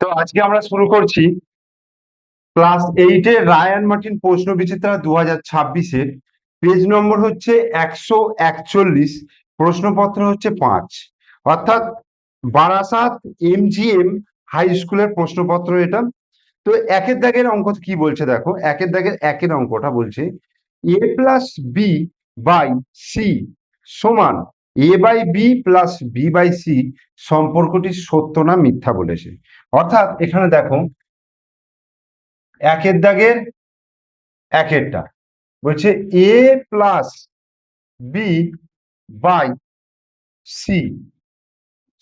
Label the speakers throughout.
Speaker 1: তো আজকে আমরা শুরু করছি ক্লাস 8-এর রায়ান মার্টিন প্রশ্ন বিচিত্রা 2026-এর। পেজ নম্বর হচ্ছে 141, প্রশ্নপত্র হচ্ছে 5, অর্থাৎ বারাসাত MGM হাই স্কুলের প্রশ্নপত্র এটা। তো একের দাগের অঙ্ক কি বলছে দেখো, একের দাগের একের অঙ্কটা বলছে a+b/c সমান a/b+b/c সম্পর্কটি সত্য না মিথ্যা বলেছে। অর্থাৎ এখানে দেখো একের দাগের একেরটা বলছে a+b/c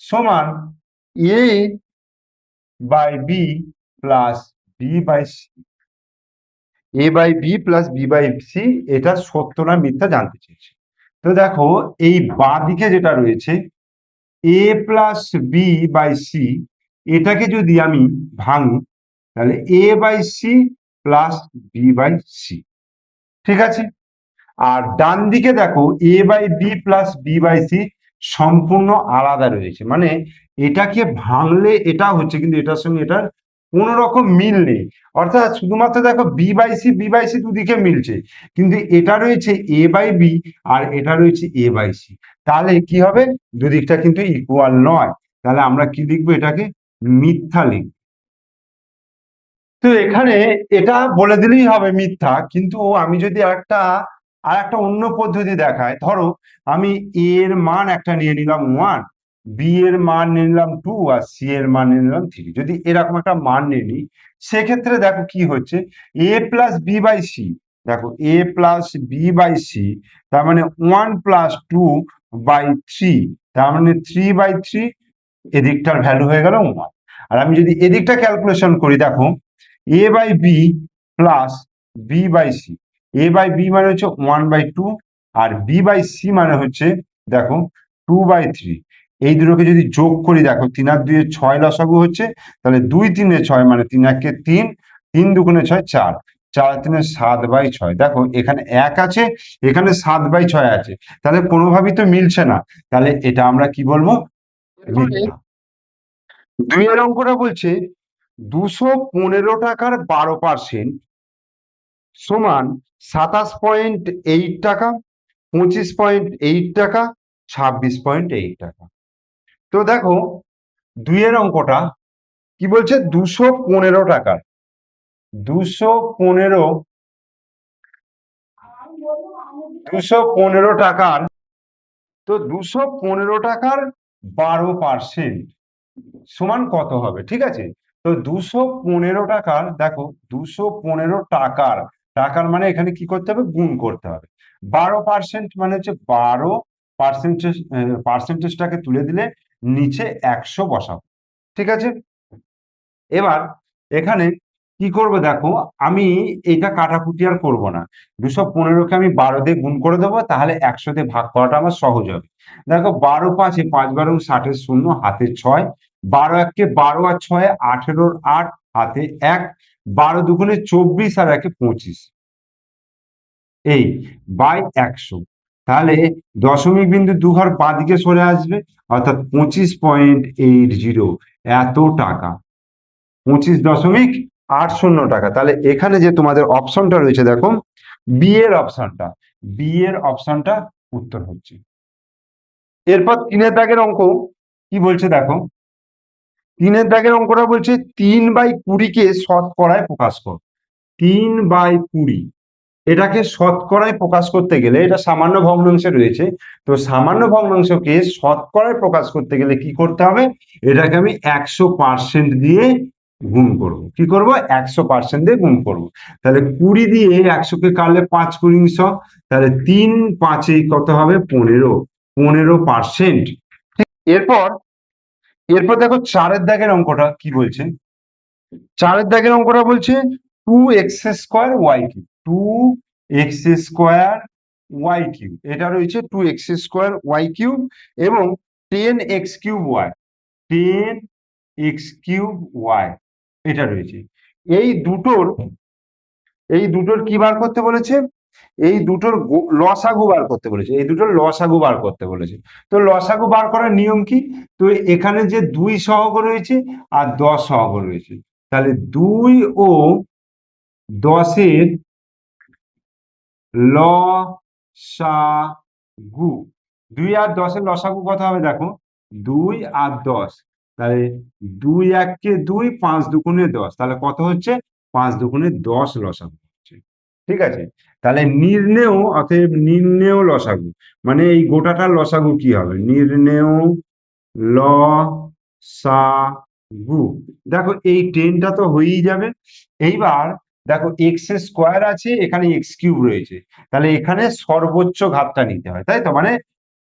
Speaker 1: সমান a/b+b/c, a/b+b/c এটা সত্য না মিথ্যা জানতে চেয়েছে। তো দেখো এই বাঁ দিকে যেটা রয়েছে a+b/c, এটাকে যদি আমি ভাঙি তাহলে a/c+b/c, ঠিক আছে। আর ডান দিকে দেখো a/b+b/c সম্পূর্ণ আলাদা রয়েছে, মানে এটাকে ভাঙলে এটা হচ্ছে কিন্তু এটার সঙ্গে এটার কোন রকম মিল নেই। অর্থাৎ শুধুমাত্র দেখো b/c দুদিকে মিলছে, কিন্তু এটা রয়েছে a/b আর এটা রয়েছে a/c, তাহলে কি হবে, দুদিকটা কিন্তু ইকুয়াল নয়। তাহলে আমরা কি লিখবো, এটাকে মিথ্যা লিখবো। তো এখানে এটা বলে দিলেই হবে মিথ্যা, কিন্তু আমি যদি আর একটা অন্য পদ্ধতি দেখায়, ধরো আমি a এর মান একটা নিয়ে নিলাম 1, b এর মান নিয়ে নিলাম 2 আর c এর মান নিয়ে নিলাম 3, যদি এরকম একটা মান নিয়ে নিই, সেক্ষেত্রে দেখো কি হচ্ছে a+b/c, দেখো a+b/c তার মানে 1+2/3, তার মানে 3/3, এদিকটার ভ্যালু হয়ে গেল 1। আর আমি যদি এদিকটা ক্যালকুলেশন করি, দেখো a/b+b/c, a/b মানে হচ্ছে 1/2 আর b/c মানে হচ্ছে দেখো 2/3। এই দুটোকে যদি যোগ করি, দেখো 3 আর 2 এ 6 লসাগু হচ্ছে, তাহলে 2 3 এ 6 মানে 3 1 এ 3, 3 2 6 4, 4 3 এ 7/6। দেখো এখানে 1 আছে, এখানে 7/6 আছে, তাহলে কোনোভাবেই তো মিলছে না, তাহলে এটা আমরা কি বলবো, মিথ্যা। দুইয়ের অঙ্কটা বলছে 215 টাকার 12% সমান 27.8 টাকা, 25.8 টাকা, 26.8 টাকা। তো দেখো দুইয়ের অঙ্কটা কি বলছে, 215 টাকার 215 215 টাকার, তো 215 টাকার 12% সমান কত হবে, ঠিক আছে। তো 215 টাকার, দেখো 215 টাকার, টাকার মানে এখানে কি করতে হবে, গুণ করতে হবে। 12% মানে হচ্ছে 12%, পার্সেন্টেজটাকে তুলে দিলে নিচে 100 বসাবো, ঠিক আছে। এবার এখানে কি করব, দেখো আমি এটা কাটাকুটি আর করবো না, 215-কে আমি 12 দিয়ে গুণ করে দেবো, তাহলে 100 দিয়ে ভাগ করাটা আমার সহজ হবে। দেখো 12 5 5 12 60 শূন্য, হাতে 6, 12 1 12 আর 6 18, 8 হাতে 1, 12 2 24 আর 1 25, এই বাই 100। তাহলে দশমিক বিন্দু 2 ঘর বাঁ দিকে সরে আসবে, অর্থাৎ 25.80 এত টাকা, 25.80 টাকা। তাহলে এখানে যে তোমাদের অপশনটা রয়েছে, দেখো বি এর অপশনটা উত্তর হচ্ছে। এরপর 3-এর দাগের অঙ্ক কি বলছে দেখো, 3-এর দাগের অঙ্কটা বলছে 3/20-কে শতকরায় প্রকাশ কর। 3/20 এটাকে শতকরায় প্রকাশ করতে গেলে, এটা সামান্য ভগ্নাংশে রয়েছে, তো সামান্য ভগ্নাংশকে শতকরায় প্রকাশ করতে গেলে কি করতে হবে, এটাকে আমি 100% দিয়ে গুণ করব। কি করব, 100% দিয়ে গুণ করব। তাহলে 20 দিয়ে 100-কে কাটলে 5 × 100, তাহলে 3 5 কত হবে, 15%। এরপর এরপর দেখো 4-এর দাগের অঙ্কটা কি বলছে, 4-এর দাগের অঙ্কটা বলছে 2x² y³ 2x² এটা রয়েছে 2x² y³ এবং 10x³ y, 10x³ y এটা রয়েছে। এই দুটোর কি বার করতে বলেছে, এই দুটোর লসাগু বার করতে বলেছে, এই দুটোর লসাগু বার করতে বলেছে। তো লসাগু বার করার নিয়ম কি? তো এখানে যে 2 সহগ রয়েছে আর 10 সহগ রয়েছে, তাহলে 2 ও 10-এর লসাগু, 2 আর 10-এর লসাগু কত হবে দেখো, 2 আর 10, তাহলে 2 1 2, 5 2 10, তাহলে কত হচ্ছে, 5 2 10 লসাগু হচ্ছে। ঠিক আছে, তাহলে নির্ণেয়, অতএব নির্ণেয় লসাগু, মানে এই গোটাটার লসাগু কি হবে, নির্ণেয় লসাগু। দেখো এই 10টা তো হয়েই যাবে। এইবার দেখো এক্স স্কোয়ার আছে, এখানে এক্স কিউব রয়েছে, তাহলে এখানে সর্বোচ্চ ঘাতটা নিতে হয়, তাই তো, মানে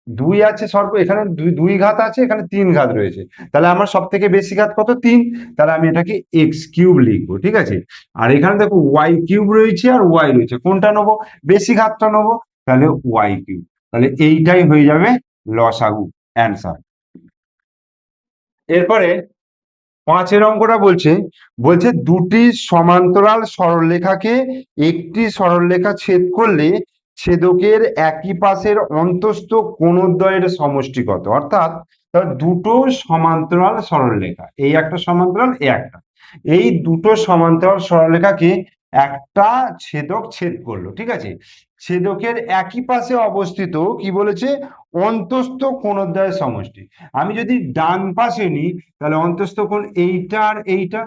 Speaker 1: 2 আছে এখানে দুই ঘাত আছে, এখানে 3 ঘাত রয়েছে, তাহলে আমার সব থেকে বেশি ঘাত কত, 3, তাহলে আমি এটাকে এক্স কিউব লিখবো। ঠিক আছে, আর এখানে দেখো ওয়াই কিউব রয়েছে আর ওয়াই রয়েছে, কোনটা নেবো, বেশি ঘাতটা নেবো, তাহলে ওয়াই কিউব। তাহলে এইটাই হয়ে যাবে লসাগু, অ্যান্সার। এরপরে 5-এর অঙ্কটা বলছে, দুটি সমান্তরাল সরলরেখাকে একটি সরলরেখা ছেদ করলে ছেদকের একই পাশের অন্তস্থ কোণদ্বয়ের সমষ্টি কত। অর্থাৎ দুটো সমান্তরাল সরলরেখা, এই একটা সমান্তরাল, এই একটা, এই দুটো সমান্তরাল সরলরেখাকে একটা ছেদক ছেদ করলো। ঠিক আছে, ছেদকের একই পাশে অবস্থিত কি বলেছে, অন্তস্থ কোণদ্বয়ের সমষ্টি। আমি যদি ডান পাশে নিই, তাহলে অন্তস্থ কোণ এইটা আর এইটা,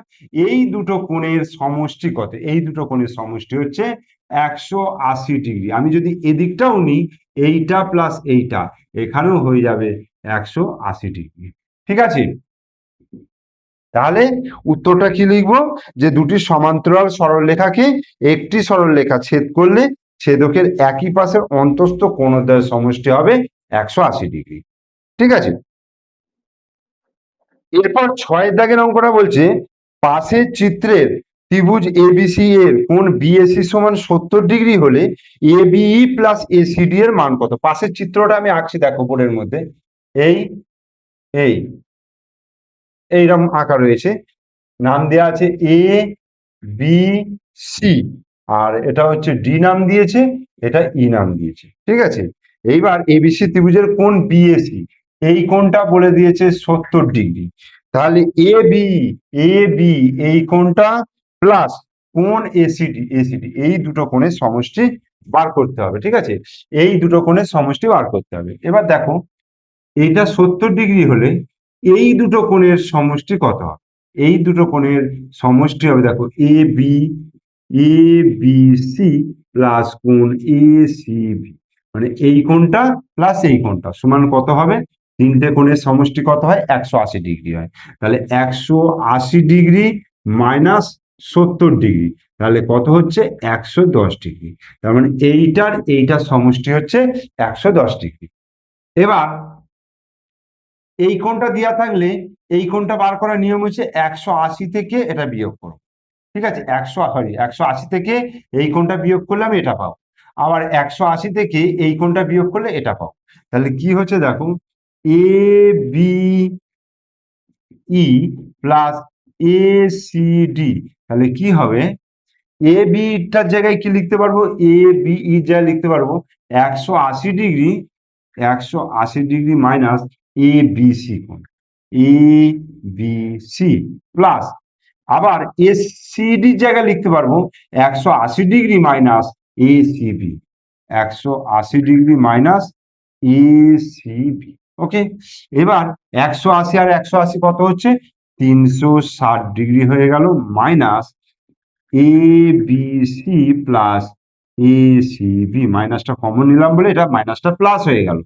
Speaker 1: এই দুটো কোণের সমষ্টি কত, এই দুটো কোণের সমষ্টি হচ্ছে 180 ডিগ্রি। আমি যদি এদিকটাও নিই, এইটা প্লাস এইটা, এখানেও হয়ে যাবে 180 ডিগ্রি। ঠিক আছে, তাহলে উত্তরটা কি লিখবো, যে দুটি সমান্তরাল সরলরেখাকে একটি সরলরেখা ছেদ করলে ছেদকের একই পাশের অন্তস্থ কোণদ্বয়ের সমষ্টি হবে 180 ডিগ্রি। ঠিক আছে, এরপর 6-এর দাগের অঙ্কটা বলছে, পাশের চিত্রের ত্রিভুজ এবিসি এর কোণ বিএসি সমান 70 ডিগ্রি হলে এবিই প্লাস এসিডি এর মান কত। পাশের চিত্রটা আমি আঁকছি, দেখো বোর্ডের মধ্যে, এই এই এইরকম আঁকা রয়েছে, নাম দেওয়া আছে এ বি সি, আর এটা হচ্ছে ডি নাম দিয়েছে, এটা ই নাম দিয়েছে। ঠিক আছে, এইবার এবিসি ত্রিভুজের কোণ বিএসি, এই কোণটা বলে দিয়েছে 70 ডিগ্রি, তাহলে এ বি এই কোণটা প্লাস কোণ এসিডি, এই দুটো কোণের সমষ্টি বার করতে হবে। ঠিক আছে, এই দুটো কোণের সমষ্টি বার করতে হবে। এবার দেখো, এইটা 70 ডিগ্রি হলে এই দুটো কোণের সমষ্টি কত হবে, এই দুটো কোণের সমষ্টি হবে, দেখো এ বি সি প্লাস কোণ এ সি বি, মানে এই কোণটা প্লাস এই কোণটা সমান কত হবে, তিনটে কোণের সমষ্টি কত হয়, 180 ডিগ্রি হয়। তাহলে 180 ডিগ্রি মাইনাস 70 ডিগ্রি, তাহলে কত হচ্ছে, 110 ডিগ্রি। তার মানে এইটার সমষ্টি হচ্ছে 110 ডিগ্রি। এবার এই কোণটা দেওয়া থাকলে এই কোণটা বার করার নিয়ম হচ্ছে 180 থেকে এটা বিয়োগ করো। ঠিক আছে, 180 থেকে এই কোণটা বিয়োগ করলে আমি এটা পাবো, আবার 180 থেকে এই কোণটা বিয়োগ করলে এটা পাবো। তাহলে কি হচ্ছে দেখো, A B E plus A C D, তাহলে কি হবে, এ বি টার জায়গায় কি লিখতে পারবো, এ বি ই জায়গায় লিখতে পারবো 180 degree, 180 degree minus A B C কোণ, এ বি সি প্লাস, আবার এসিডি জায়গায় লিখতে পারবো 180 degree minus A C B, 180 degree minus A C B. Okay, এবার 180 আর 180 কত হচ্ছে, 360 ডিগ্রি হয়ে গেল, minus A B C plus A C B, মাইনাসটা কমন নিলাম বলে এটা মাইনাসটা প্লাস হয়ে গেল।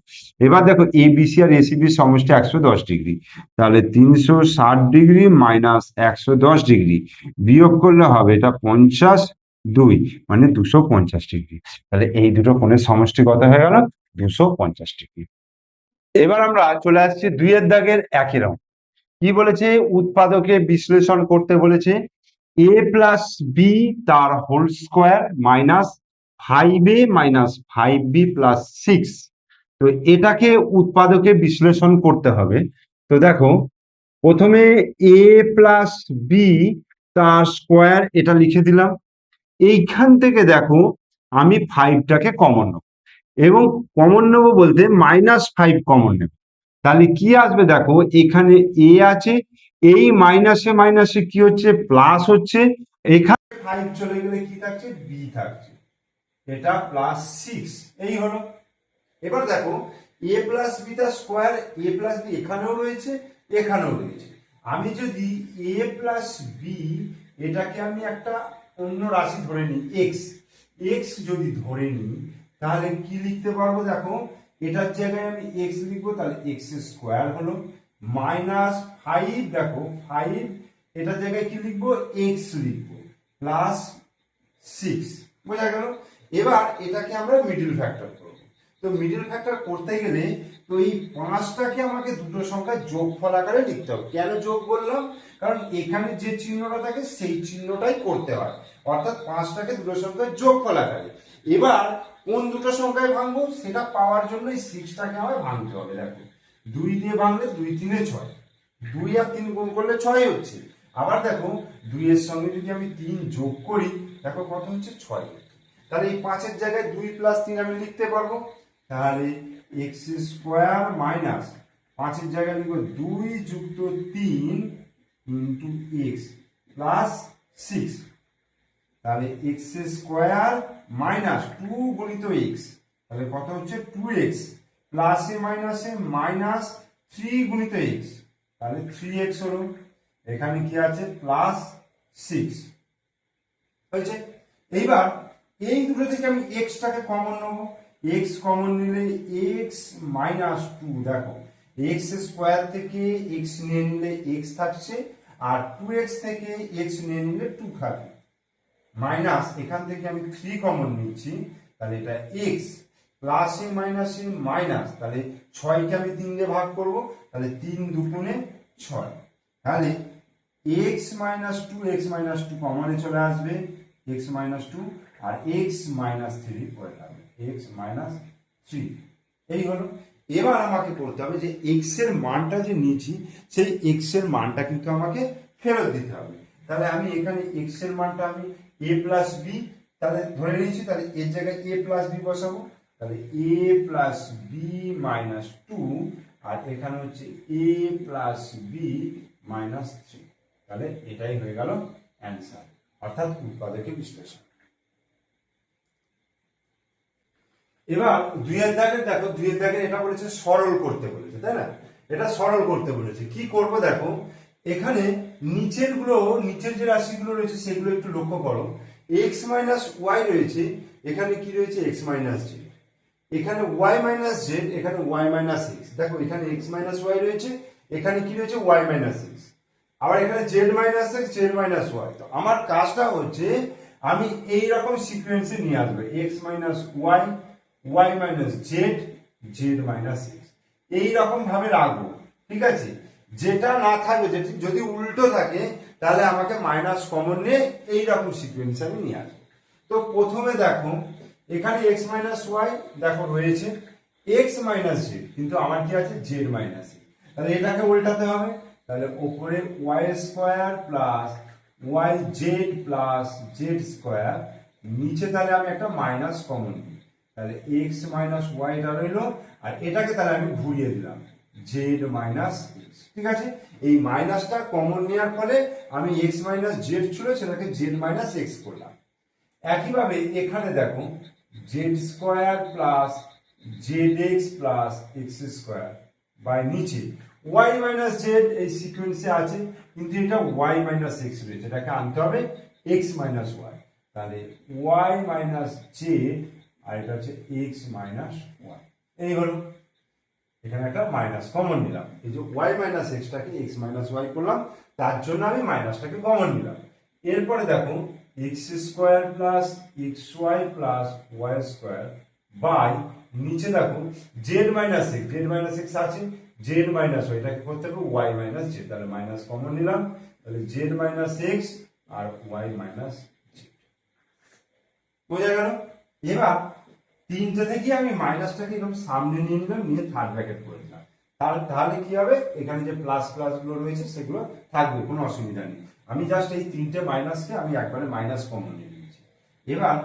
Speaker 1: এবার দেখো এ বি সি আর এসিবি সমষ্টি 110 ডিগ্রি, তাহলে 360 ডিগ্রি মাইনাস 110 ডিগ্রি বিয়োগ করলে হবে এটা 52, মানে 250 ডিগ্রি। তাহলে এই দুটো কোণের সমষ্টি কত হয়ে গেল, 250 ডিগ্রি। এবার আমরা চলে আসছি 2-এর দাগের একই রকম, কি বলেছে, উৎপাদকে বিশ্লেষণ করতে বলেছে, এ প্লাস বি তার whole square minus 5a minus 5b plus 6, তো এটাকে উৎপাদকে বিশ্লেষণ করতে হবে। তো দেখো, প্রথমে এ প্লাস বি তার স্কোয়ার এটা লিখে দিলাম, এইখান থেকে দেখো আমি 5টাকে কমন নেব, এবং কমন নেব বলতে -5 কমন নেব। তাহলে কি আসবে দেখো, এখানে এ আছে, এই মাইনাসে মাইনাসে কি হচ্ছে, প্লাস হচ্ছে, এখানে 5 চলে গেলে কি থাকছে, বি থাকছে, এটা +6। এই হলো। এবার দেখো এ প্লাস বি তার স্কোয়ার, এ প্লাস বি এখানেও রয়েছে, এখানেও রয়েছে। আমি যদি এ প্লাস বি এটাকে আমি একটা অন্য রাশি ধরে নিই, এক্স, এক্স যদি ধরে নিই তাহলে কি লিখতে পারবো দেখো, এটার জায়গায় আমি এক্স লিখবো, তাহলে এক্স স্কোয়ার হলো, -5, দেখো 5, এটার জায়গায় কি লিখবো, এক্স লিখবো, +6। বোঝা গেল। এবার এটাকে আমরা মিডল ফ্যাক্টর করব। তো মিডল ফ্যাক্টর করতে গেলে তো এই 5টাকে আমাকে দুটো সংখ্যার যোগফল আকারে লিখতে হবে। কেন যোগ বললাম, কারণ এখানে যে চিহ্নটা থাকে সেই চিহ্নটাই করতে হয়, অর্থাৎ 5টাকে দুটো সংখ্যার যোগফল আকারে। এবার কোন দুটো সংখ্যায় ভাঙবো সেটা পাওয়ার জন্য এই 6টাকে আমার ভাঙতে হবে। দেখো 2 দিয়ে ভাঙলে 2 3 6, 2 আর 3 গুণ করলে 6 হচ্ছে। আবার দেখো 2 এর সঙ্গে যদি আমি 3 যোগ করি, দেখো কত হচ্ছে, 6। তাহলে এই 5-এর জায়গায় 2 + 3 আমি লিখতে পারবো, তাহলে এক্স স্কোয়ার মাইনাস 5-এর জায়গায় লিখবো 2 যুক্ত 3 ইন্টু এক্স প্লাস 6। তাহলে এক্স স্কোয়ার মাইনাস 2 গুণিত এক্স, তাহলে কত হচ্ছে 2x, প্লাসে মাইনাসে -3 গুণিত এক্স, তাহলে 3x হলো। এখানে কি আছে, +6 হয়েছে। এইবার এই দুটো থেকে আমি এক্সটাকে কমন নেব, এক্স কমন নিলে এক্স -2, দেখো এক্স স্কোয়ার থেকে এক্স নিয়ে নিলে এক্স থাকছে, আর 2x থেকে এক্স নিয়ে নিলে 2 থাকবে, মাইনাস এখান থেকে আমি 3 কমন নিচ্ছি, তাহলে এটা এক্স, প্লাসে মাইনাসে মাইনাস, তাহলে 6কে আমি 3 দিয়ে ভাগ করব, তাহলে 3 দুগুণে 6, তাহলে x - 2, x - 2 কমনে চলে আসবে, x - 2 আর x - 3 পড়ে থাকবে, x - 3। এই হলো। এবার আমাকে করতে হবে যে x এর মানটা যে নিয়েছি সেই x এর মানটা কিন্তু আমাকে ফেরত দিতে হবে। তাহলে আমি এখানে x এর মানটা আমি a প্লাস b তাহলে ধরে নিয়েছি, তাহলে এর জায়গায় a প্লাস b বসাবো, তাহলে a প্লাস b মাইনাস 2, আর এখানে হচ্ছে a প্লাস b মাইনাস 3। তাহলে এটাই হয়ে গেল অ্যান্সার, অর্থাৎ উৎপাদকের বিশ্লেষণ। এবার 2-এর দাগে দেখো, 2-এর দাগে এটা বলেছে সরল করতে বলেছে, তাই না, এটা সরল করতে বলেছে। কি করব দেখো, এখানে নিচের যে রাশিগুলো রয়েছে সেগুলো একটু লক্ষ্য করো, x মাইনাস ওয়াই রয়েছে, এখানে কি রয়েছে, x মাইনাস জেড, এখানে y মাইনাস জেড, এখানে y মাইনাস এক্স, দেখো এখানে x মাইনাস ওয়াই রয়েছে, এখানে কি রয়েছে, y মাইনাস এক্স, আবার এখানে Z minus X, Z minus Y. তো আমার কাজটা হচ্ছে আমি এই রকম সিকোয়েন্সে নিয়ে আসবো, x minus Y, Y minus Z, Z minus X, এইরকম ভাবে রাখবো। ঠিক আছে, যেটা না থাকবে, যদি উল্টো থাকে তাহলে আমাকে মাইনাস কমন নিয়ে এইরকম সিকোয়েন্স আমি নিয়ে আসবো। তো প্রথমে দেখো এখানে এক্স মাইনাস ওয়াই দেখো রয়েছে, এক্স মাইনাস জেড, কিন্তু আমার কি আছে, জেড মাইনাস এক্স, তাহলে এটাকে উল্টাতে হবে, তাহলে ওপরে Y square plus Y Z plus Z square, নিচে তাহলে আমি একটা মাইনাস কমন নিই, তাহলে এক্স মাইনাস ওয়াইটা রইলো, আর এটাকে তাহলে আমি ঘুরিয়ে দিলাম, জেড মাইনাস এক্স। ঠিক আছে, এই মাইনাসটা কমন নেওয়ার ফলে আমি এক্স মাইনাস জেড ছিল সেটাকে জেড মাইনাস এক্স করলাম। একইভাবে এখানে দেখো Z square plus Z X plus X square by নিচে ওয়াই মাইনাস জেড, এই সিকোয়েন্সে আছে কিন্তু এটা ওয়াই মাইনাস এক্স রয়েছে, এটাকে আনতে হবে এক্স মাইনাস ওয়াই, তাহলে ওয়াই মাইনাস জেড, আর এটা হচ্ছে এক্স মাইনাস ওয়াই। এই হলো, এখানে একটা মাইনাস কমন নিলাম, এই যে ওয়াই মাইনাস এক্সটাকে এক্স মাইনাস ওয়াই করলাম, তার জন্য আমি মাইনাসটাকে কমন নিলাম। এরপরে দেখো X square plus X Y plus Y square by নিচে দেখো Z minus X, Z minus X আছে, জেড মাইনাস ওয়াই, এটাকে করতে হবে ওয়াই মাইনাস জেড, তাহলে মাইনাস কমন নিলাম, তাহলে জেড মাইনাস এক্স আর ওয়াই মাইনাস জেড। বোঝা গেল। এবার তিনটে থেকে আমি মাইনাসটাকে এরকম সামনে নিয়ে নিলাম, নিয়ে থার্ড ব্র্যাকেট করে দিলাম, তাহলে কি হবে, এখানে যে প্লাস প্লাস গুলো রয়েছে সেগুলো থাকবে, কোনো অসুবিধা নেই। আমি জাস্ট এই তিনটে মাইনাসকে আমি একবারে মাইনাস কমন নিয়ে নিয়েছি। এবার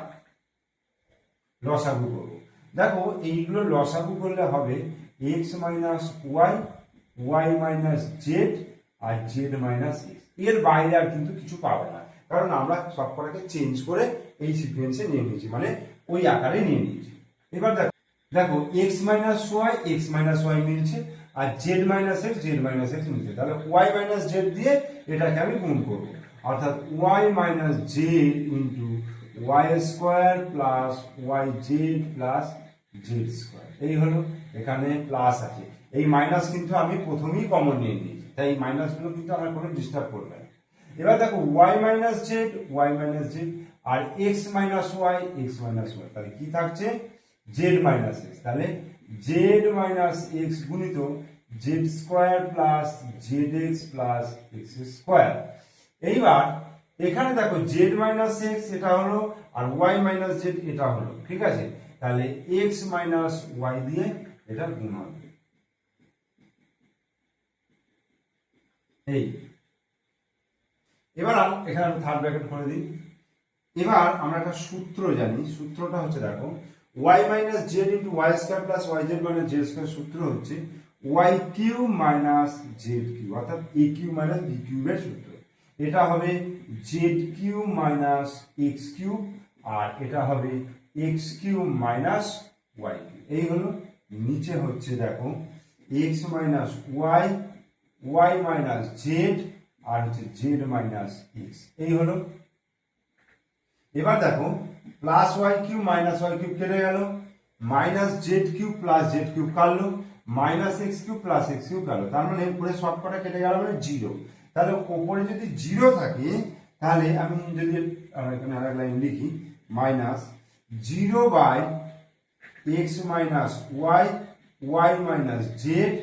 Speaker 1: লসাগু করব। দেখো এইগুলো লসাগু করলে হবে X minus Y, Y minus Z আর জেড মাইনাস এক্স। এর বাইরে আর কিন্তু কিছু পাবো না, কারণ আমরা সব কটাকে চেঞ্জ করে এই সিকোয়েন্সে নিয়ে নিয়েছি, মানে ওই আকারে নিয়ে নিয়েছি। এবার দেখো দেখো এক্স মাইনাস ওয়াই মিলছে, আর জেড মাইনাস এক্স মিলছে। তাহলে ওয়াই মাইনাস জেড দিয়ে এটাকে আমি গুণ করবো, অর্থাৎ Y minus Z into Y square plus Y Z plus Z square. এই হলো, এখানে প্লাস আছে, এই মাইনাস কিন্তু আমি প্রথমেই কমন নিয়ে নিয়েছি, তাই এই মাইনাসগুলো কিন্তু আমার কোনো ডিস্টার্ব করবে না। এবার দেখো ওয়াই মাইনাস জেড আর এক্স মাইনাস ওয়াই, তাহলে কি থাকছে জেড মাইনাস এক্স। তাহলে জেড মাইনাস এক্স গুণিত Z square plus Z X plus X square. এইবার এখানে দেখো জেড মাইনাস এক্স এটা হলো, আর ওয়াই মাইনাস জেড এটা হলো, ঠিক আছে। তাহলে এক্স মাইনাস ওয়াই দিয়ে এটা গুণ হবে। এই এবার এখানে আমি থার্ড ব্র্যাকেট করে দিই। এবার আমরা একটা সূত্র জানি, সূত্রটা হচ্ছে দেখো Y minus Z into Y square plus Y Z minus Z square. সূত্র হচ্ছে Y cube minus Z cube, অর্থাৎ এ কিউ মাইনাস বি কিউবের সূত্র। এটা হবে Z cube minus X cube, আর এটা হবে X cube minus Y cube. এই হলো, নিচে হচ্ছে দেখো X minus Y, Y minus Z, আর হচ্ছে জেড মাইনাস এক্স। এই হলো। এবার দেখো plus Y cube minus Y cube কেটে গেল, minus Z cube plus Z cube কাটলো, minus X cube plus X cube কাটলো। তার মানে উপরে সব কটা কেটে গেল মানে জিরো। তাহলে উপরে যদি জিরো থাকে, তাহলে আমি যদি এখানে আরেক লাইন লিখি, minus zero by X minus Y, Y minus Z,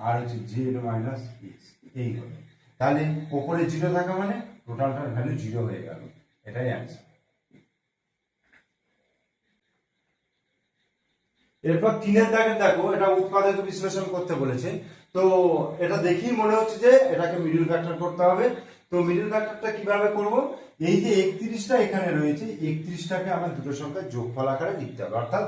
Speaker 1: আর হচ্ছে জেড মাইনাস এক্স। এই হলো। তাহলে ওপরে জিরো থাকা মানে টোটালটার ভ্যালু জিরো হয়ে গেল, এটাই অ্যান্সার। এরপর তিনের দাগে দেখো এটা উৎপাদক বিশ্লেষণ করতে বলেছে। তো এটা দেখেই মনে হচ্ছে যে এটাকে মিডল ফ্যাক্টর করতে হবে। তো মিডল ফ্যাক্টরটা কিভাবে করব, এই যে 31টা এখানে রয়েছে, 31টাকে আমার দুটো সংখ্যার যোগফল আকারে লিখতে হবে। অর্থাৎ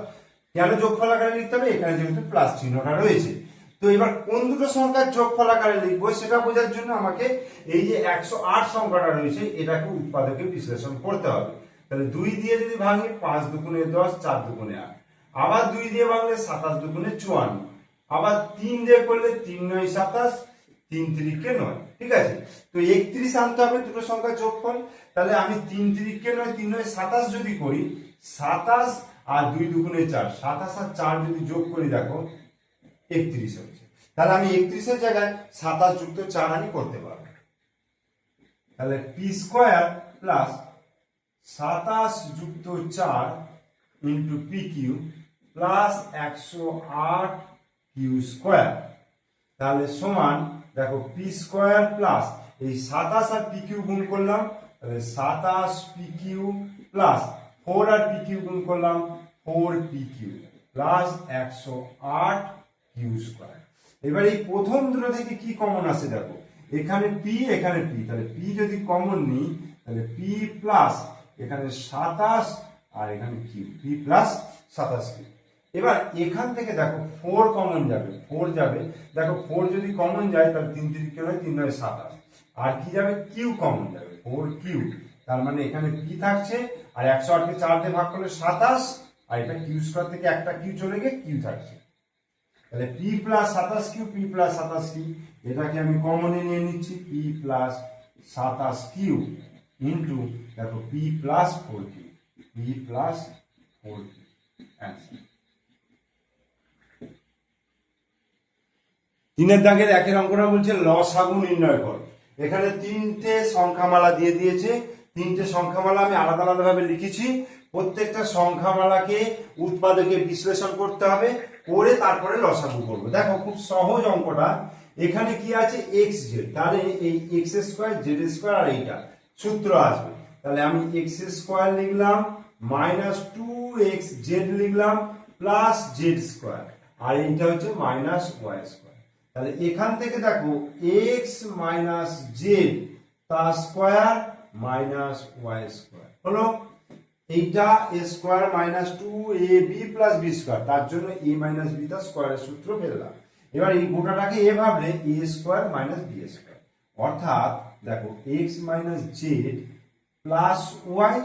Speaker 1: কেন যোগফল আকারে লিখতে হবে, এখানে যেহেতু প্লাস চিহ্নটা রয়েছে। তো এবার কোন দুটো সংখ্যার যোগফল আকারে লিখবো সেটা বোঝার জন্য আমাকে এই যে 108 সংখ্যাটা রয়েছে এটাকে উৎপাদকে বিশ্লেষণ করতে হবে। তাহলে 2 দিয়ে যদি ভাঙি 5 দুগুণে 10, 4 দুগুণে 8, আবার 2 দিয়ে ভাঙলে 27 দুগুণে 54, আবার 3 দিয়ে করলে 3 9 27, 3 3 9। ঠিক আছে। তো 31 আনতে হবে দুটো সংখ্যার যোগফল। তাহলে আমি 3 3 9, 3 9 27 যদি করি, 27 আর 2 দুগুণে 4, 27 আর 4 যদি যোগ করি দেখো 31 হচ্ছে। তাহলে আমি 31 এর জায়গায় 27 যুক্ত 4 আমি করতে পারবো। তাহলে পি স্কোয়ার প্লাস 27 যুক্ত 4 into P Q plus 108 Q square. তাহলে সমান দেখো পি স্কোয়ার প্লাস এই 27 আর পি কিউ গুণ করলাম, তাহলে 27 পি কিউ প্লাস 4 আর পি কিউ গুণ করলাম, 4 P Q plus 108 Q square. এবার এই প্রথম দুটো থেকে কি কমন আসে দেখো, এখানে পি এখানে পি, তাহলে পি যদি কমন নিই তাহলে পি প্লাস এখানে 27 আর এখানে কিউ, পি প্লাস 27 কিউ। এবার এখান থেকে দেখো 4 কমন যাবে, 4 যাবে। দেখো 4 যদি কমন যায় তাহলে 3 3 কে হয় 3 9 27, আর কি যাবে কিউ কমন যাবে 4 কিউ। তার মানে এখানে পি থাকছে, আর 108 কে 4 দিয়ে ভাগ করলে 27, আর এটা কিউ স্কয়ার থেকে একটা কিউ চলে গিয়ে কিউ থাকছে। তাহলে P plus 27 Q, P plus 27 Q, এটাকে আমি কমনে নিয়ে নিচ্ছি, পি প্লাস 27 কিউ ইন্টু দেখো P plus 4 Q, P plus 4 Q. Answer. তিনের দাগের একের অঙ্কটা বলছে লসাগু নির্ণয় কর। এখানে 3টে সংখ্যামালা দিয়ে দিয়েছে, 3টে সংখ্যামালা আমি আলাদা আলাদা ভাবে লিখেছি। প্রত্যেকটা সংখ্যামালাকে উৎপাদকে বিশ্লেষণ করতে হবে, করে তারপরে লসাগু করবো। দেখো খুব সহজ অঙ্কটা। এখানে কি আছে এক্স জেড, তাহলে এই এক্স স্কোয়ার জেড স্কোয়ার আর এইটা সূত্র আসবে। তাহলে আমি এক্স স্কোয়ার লিখলাম মাইনাস 2x জেড লিখলাম প্লাস জেড স্কোয়ার, আর এইটা হচ্ছে মাইনাস ওয়াই স্কোয়ার। তাহলে এখান থেকে দেখো এক্স মাইনাস জেড তার স্কোয়ার মাইনাস ওয়াই স্কোয়ার হলো। এইটা এ square minus two A B plus B square, তার জন্য এ মাইনাস বি তার স্কোয়ারের সূত্র ফেললাম। এবার এই গোটাটাকে এ ভাবলে A square minus B square, অর্থাৎ দেখো X minus Z plus Y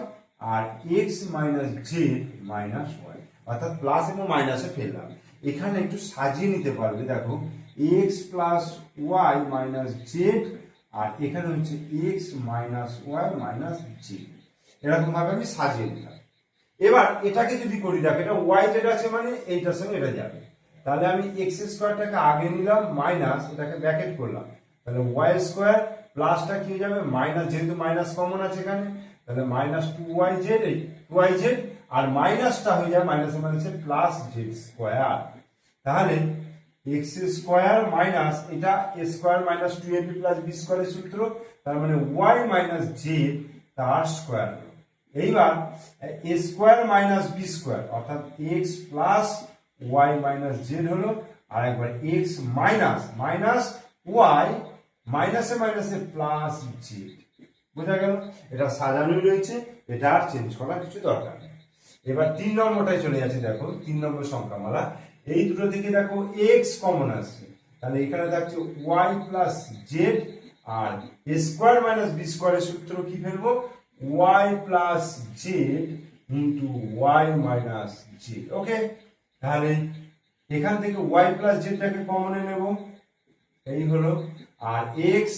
Speaker 1: আর X minus Z minus Y, অর্থাৎ প্লাস এবং মাইনাসে ফেললাম। এখানে একটু সাজিয়ে নিতে পারবে, দেখো X plus Y minus Z আর এখানে হচ্ছে X minus Y minus Z, এরকম ভাবে আমি সাজিয়ে নিলাম। এবার এটাকে যদি করি, দেখো এটা ওয়াই জেড আছে মানে এইটার সঙ্গে এটা যাবে, তাহলে আমি এক্স স্কোয়ারটাকে আগে নিলাম মাইনাস এটাকে ব্র্যাকেট করলাম, তাহলে ওয়াই স্কোয়ার প্লাসটা কি হয়ে যাবে মাইনাস, যেহেতু মাইনাস কমন আছে এখানে, তাহলে মাইনাস টু ওয়াই জেড, এই টু ওয়াই জেড আর মাইনাসটা হয়ে যাবে মাইনাসে মাইনাসে প্লাস জেড স্কোয়ার, তাহলে এক্স স্কোয়ার মাইনাস এটা A square minus two A B plus B স্কোয়ারের সূত্র, তার মানে ওয়াই মাইনাস জেড তার স্কোয়ার। এইবার A square minus B square অর্থাৎ X plus Y minus Z হলো, আর একবার এক্স মাইনাস মাইনাস ওয়াই মাইনাসে মাইনাসে প্লাস জেড, বোঝা গেল? এটা সাজানোই রয়েছে, এটা আর চেঞ্জ করার কিছু দরকার নেই। এবার 3 নম্বরটায় চলে যাচ্ছে, দেখো 3 নম্বর সংখ্যামালা, এই দুটো থেকে দেখো এক্স কমন আসছে, তাহলে এখানে থাকছে ওয়াই প্লাস জেড আর এ স্কোয়ার মাইনাস বি স্কোয়ারের সূত্র কি ফেলবো Y plus Z into Y minus Z. Okay, তাহলে এখান থেকে ওয়াই প্লাস জেডটাকে কমনে নেব, এই হলো, আর X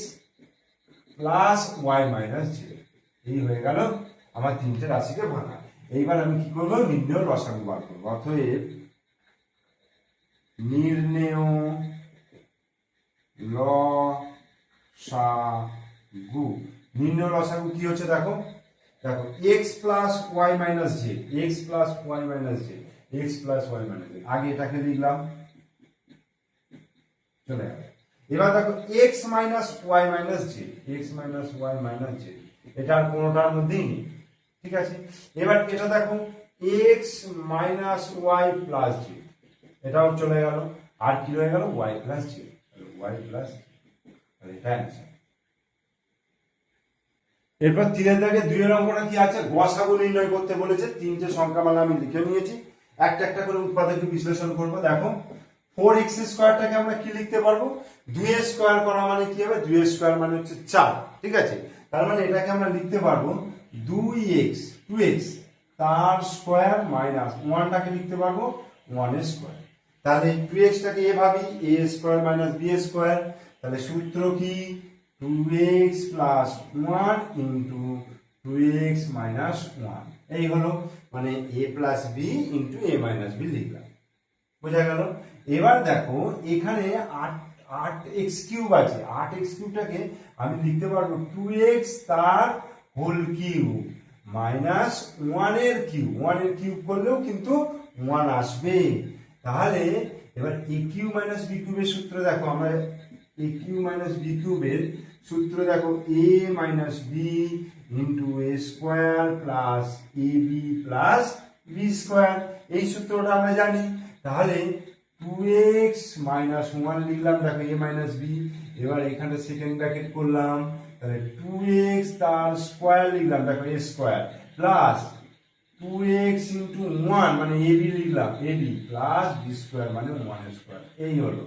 Speaker 1: plus Y minus Z, এই হয়ে গেল আমার তিনটে রাশিকে ভাঙা। এইবার আমি কি করবো, নির্ণয় লসাগু বার করবো, অতএব নির্ণেয় লসাগু, নির্ণয় লসাগু কি হচ্ছে দেখো, দেখো X plus Y minus Z, X plus Y minus Z, X plus Y minus Z, আগে এটাকে লিখলাম, চলে গেল। এবার দেখো X minus Y minus Z, X minus Y minus Z, এটা আর কোনোটার মধ্যেই নেই, ঠিক আছে। এবার এটা দেখো X minus Y plus Z, এটাও চলে গেল, আর কি হয়ে গেল Y plus Z, Y plus, এটা অ্যান্সার। এরপর 3 দাগে 2 অঙ্কটা কি আছে, গসাগু নির্ণয় করতে বলেছে, তিনটে সংখ্যামালা আমি লিখে নিয়েছি, একটা একটা করে উৎপাদকে বিশ্লেষণ করব। দেখো 4x স্কয়ারটাকে আমরা কি লিখতে পারবো, 2 স্কয়ার করা মানে কি হবে, 2 স্কয়ার মানে হচ্ছে 4, ঠিক আছে। তার মানে এটাকে আমরা লিখতে পারবো 2x 2x তার স্কয়ার মাইনাস 1টাকে লিখতে পারবো 1 স্কয়ার, তাহলে 2x টাকে এ ভাবি a square minus b square, তাহলে সূত্র কি 2x plus 1 into 2x minus 1, এই হলো, মানে a plus b into a minus b লিখলাম, বোঝা গেল। এবার দেখো এখানে 8x কিউব আছে, 8x কিউবটাকে আমি লিখতে পারবো 2x তার হোল কিউব মাইনাস 1 এর কিউব, 1 এর কিউব করলেও কিন্তু 1 আসবে, তাহলে এবার a কিউব মাইনাস b কিউবের সূত্র দেখো, আমরা a কিউব মাইনাস b কিউবের সূত্র দেখো a minus b into a square plus ab plus b square, এই সূত্রটা আমরা জানি, তাহলে 2x মাইনাস 1 লিখলাম, দেখো a মাইনাস b, এবার এখানে সেকেন্ড ব্র্যাকেট করলাম, তাহলে 2x তার স্কোয়ার লিখলাম, দেখো a square plus 2x into 1 মানে ab লিখলাম, ab প্লাস b স্কোয়ার মানে 1 স্কোয়ার, এই হলো,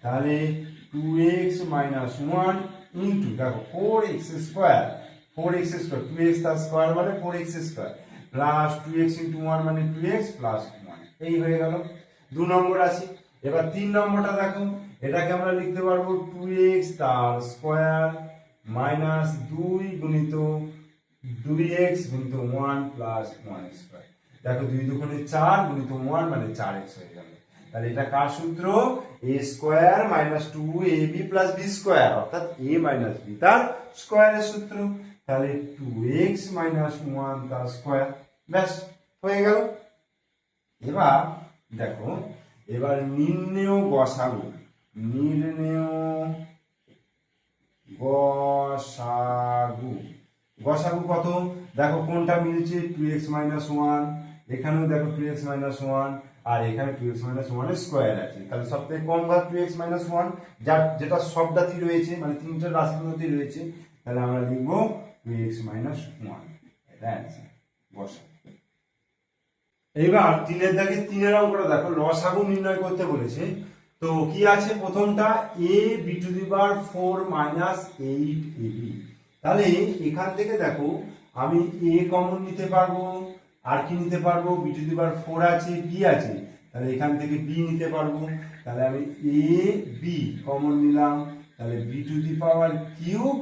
Speaker 1: তাহলে 2x মাইনাস 1 ইন্টু দেখো 4x square, 4x square 2x তার স্কোয়ার মানে 4x square plus 2x into 1 মানে 2x প্লাস 1, এই হয়ে গেল 2 নম্বর আসি। এবার 3 নম্বরটা দেখো, এটাকে আমরা লিখতে পারবো 2x তার স্কোয়ার মাইনাস 2 গুণিত 2x গুণিত 1 প্লাস 1 স্কোয়ার, দেখো 2 দুগুণে 4 গুণিত 1 মানে 4x হয়ে গেল, তাহলে এটা কার সূত্র, a square minus 2ab plus b square, অর্থাৎ a মাইনাস b তার স্কোয়ারের সূত্র, তাহলে 2x মাইনাস 1 তার স্কোয়ার, ব্যাস হয়ে গেল। এবার দেখো, এবার নির্ণেয় গসাগু, নির্ণেয় গসাগু, গসাগু কত দেখো, কোনটা মিলছে 2x মাইনাস 1, এখানেও দেখো 2x মাইনাস 1 আর এখানে 2x মাইনাস 1 এর স্কোয়ার আছে, তাহলে সবথেকে কম ঘাত 2x মাইনাস 1, যেটা সবটাতেই রয়েছে মানে তিনটে রাশির মধ্যেই রয়েছে, তাহলে আমরা লিখবো 2x মাইনাস 1, এটা অ্যান্সার গসাগু। এবার তিনের দাগে তিনের অঙ্কটা দেখো, লসাগু নির্ণয় করতে বলেছে। তো কি আছে প্রথমটা, A B to the power 4 minus 8 AB. তাহলে এখান থেকে দেখো আমি এ কমন নিতে পারবো, আর কি নিতে পারবো, বি টু দি পাওয়ার 4 আছে, বি আছে, তাহলে এখান থেকে বি নিতে পারবো। তাহলে আমি এ বি কমন নিলাম, তাহলে B to the power cube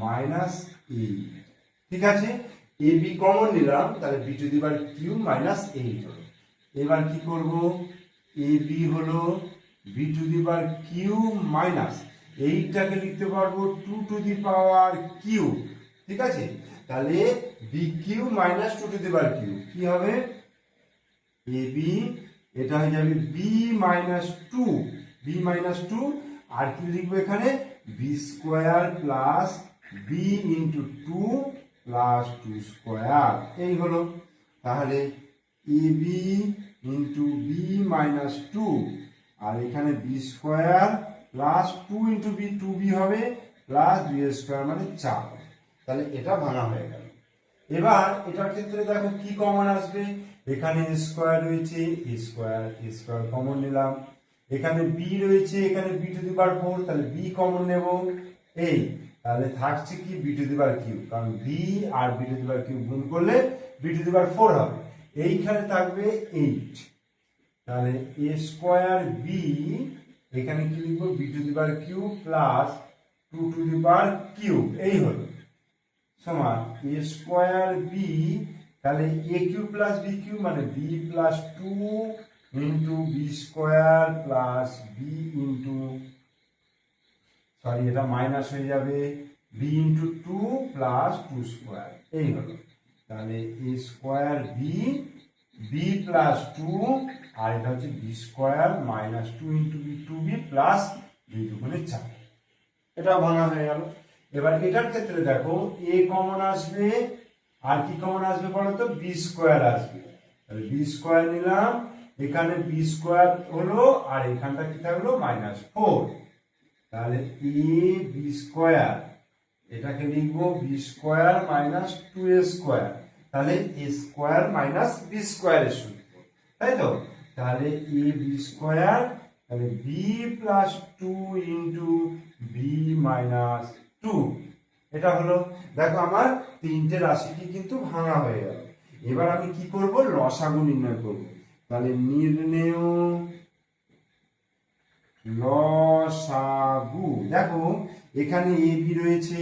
Speaker 1: minus 8। ঠিক আছে, এ বি কমন নিলাম, তাহলে B to the power cube minus 8 হলো। এবার কি করব, এ বি হলো B to the power cube minus 8টাকে লিখতে পারবো 2 টু দি পাওয়ার কিউব। ঠিক আছে, তাহলে B cube minus 2 to the power cube কি হবে, এ বি, এটা হয়ে যাবে বি মাইনাস 2, বি মাইনাস 2, আর কি লিখবো এখানে, B square plus B into 2 plus 2 square, এই হলো। তাহলে A B into B minus 2, আর এখানে B square plus 2 into B, 2b হবে, প্লাস বি স্কোয়ার মানে 4। তাহলে এটা ভাঙা হয়ে গেল। এবার এটার ক্ষেত্রে দেখো কি কমন আসবে, এখানে স্কোয়ার রয়েছে, স্কোয়ার স্কোয়ার কমন নিলাম, এখানে বি রয়েছে, এখানে বি টু দি পাওয়ার 4, তাহলে বি কমন নেব, এই তাহলে থাকছে কি B to the power cube, কারণ বি আর B to the power cube গুণ করলে বি টু দি পাওয়ার 4 হবে, এইখানে থাকবে 8। তাহলে এ স্কোয়ার বি, এখানে কি লিখবো, B to the power cube plus 2 to the power cube, এই হলো, সমান এ স্কোয়ার বি, তাহলে A cube plus B cube মানে B plus 2 into B square plus B into, sorry এটা মাইনাস হয়ে যাবে, বি ইন্টু 2 প্লাস 2 স্কোয়ার, এই হলো। তাহলে A square B, B plus 2, আর এটা হচ্ছে B square minus 2 into B, 2b plus B দুগুণে 4, এটা ভাঙা হয়ে গেল। এবার এটার ক্ষেত্রে দেখো এ কমন আসবে, আর কি কমন আসবে বলো তো, বি স্কোয়ার আসবে, তাহলে বি স্কোয়ার নিলাম, এখানে বি স্কোয়ার হলো, আর এখানটা কি থাকলো মাইনাস 4, তাহলে এ বি স্কোয়ার, এটাকে লিখবো B square minus 2a square, তাহলে এ স্কোয়ার মাইনাস বি স্কোয়ারের সূত্র, তাই তো। তাহলে এ বি স্কোয়ার, তাহলে B plus 2 into B minus 2, এটা হলো। দেখো আমার তিনটে রাশিটি কিন্তু ভাঙা হয়ে গেল। এবার আমি কি করব, লসাগু নির্ণয় করব। তাহলে নির্ণেয় লসাগু, দেখো এখানে এ বি রয়েছে,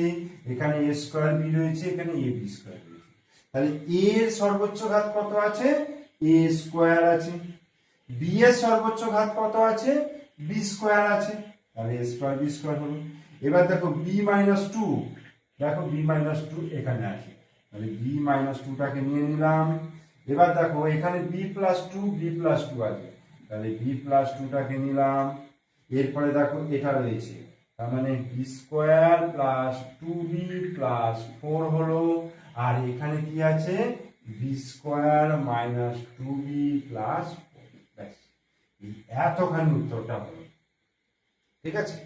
Speaker 1: এখানে এ স্কোয়ার বি রয়েছে, এখানে এ বি স্কোয়ার রয়েছে, তাহলে এ এর সর্বোচ্চ ঘাত কত আছে, এ স্কোয়ার আছে, বি এর সর্বোচ্চ ঘাত কত আছে, বি স্কোয়ার আছে, তাহলে এ স্কোয়ার বি স্কোয়ার হলো। এবার দেখো বি মাইনাস 2, দেখো বি মাইনাস 2 এখানে আছে, তাহলে বি মাইনাস 2টাকে নিয়ে নিলাম। এবার দেখো এখানে বি প্লাস 2, বি প্লাস 2 আছে, তাহলে বি প্লাস 2টাকে নিলাম। এরপরে দেখো এটা রয়েছে, তার মানে B square plus 2b plus 4 হলো, আর এখানে কি আছে, B square minus 2b plus 4, ব্যাস এতখানি উত্তরটা হলো। ঠিক আছে।